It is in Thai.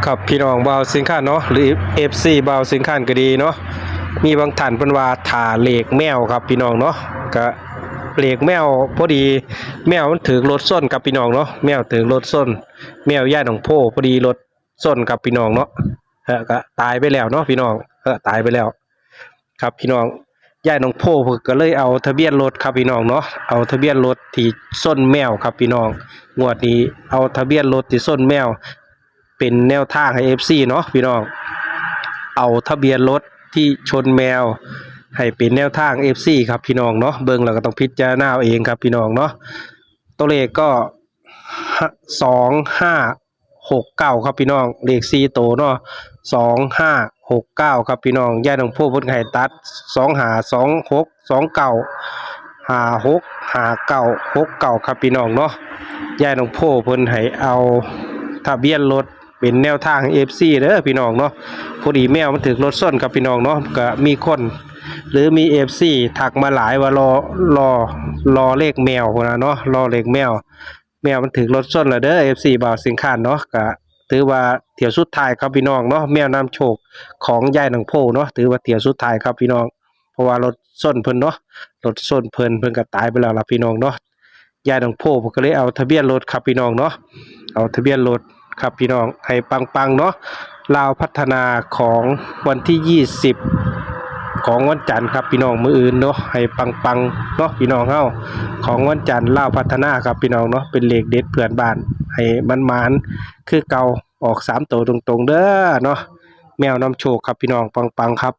ครับพี่น้องบ่าวสินค้าเนาะหรือ FC บ่าวสินค้าก็ดีเนาะมีบางท่านเพิ่นว่าถ่าเหล็กแมวครับพี่น้องเนาะก็เหล็กแมวพอดีแมวมันถึกรถส้นครับพี่น้องเนาะแมวถึกรถส้นแมวย่าหนองโพพอดีรถส้นครับพี่น้องเนาะก็ตายไปแล้วเนาะพี่น้องตายไปแล้วครับพี่น้องย่าหนองโพเพิ่นก็เลยเอาทะเบียนรถครับพี่น้องเนาะเอาทะเบียนรถที่ส้นแมวครับพี่น้องงวดนี้เอาทะเบียนรถที่ส้นแมวเป็นแนวทางให้ FC เนาะพี่น้องเอาทะเบียนรถที่ชนแมวให้เป็นแนวทาง FC ครับพี่น้องเนาะเบิ่งแล้วก็ต้องพิจารณาเอาเองครับพี่น้องเนาะตัวเลขก็2569ครับพี่น้องเลข4ตัวเนาะ2569ครับพี่น้องย่าน้องผู้เพิ่นให้ตัด2526 29 56 59 69ครับพี่น้องเนาะย่าน้องโพเพิ่นให้เอาทะเบียนรถเป็นแนวทาง FC เด้อพี่น้องเนาะพอดีแมวมันถึกรถส้นครับพี่น้องเนาะก็มีคนหรือมี FC ทักมาหลายว่ารอเลขแมวพุ่นน่ะเนาะรอเลขแมวมันถึกรถส้นแล้วเด้อ FC บ่าวสิงคานเนาะก็ถือว่าเที่ยวสุดท้ายครับพี่น้องเนาะแมวนำโชคของยายหนังโพเนาะถือว่าเที่ยวสุดท้ายครับพี่น้องเพราะว่ารถส้นเพิ่นเนาะรถส้นเพิ่นก็ตายไปแล้วล่ะพี่น้องเนาะยายหนังโพเพิ่นก็เลยเอาทะเบียนรถครับพี่น้องเนาะเอาทะเบียนรถครับพี่น้องให้ปังๆเนาะลาวพัฒนาของวันที่20ของวันจันทร์ครับพี่น้องมื้ออื่นเนาะให้ปังๆเนาะพี่น้องเฮาของวันจันทร์ลาวพัฒนาครับพี่น้องเนาะเป็นเลขเด็ดเพื่อนบ้านให้มันหมานคือเก่าออก3ตัวตรงๆเด้อเนาะแมวนำโชคครับพี่น้องปังๆครับ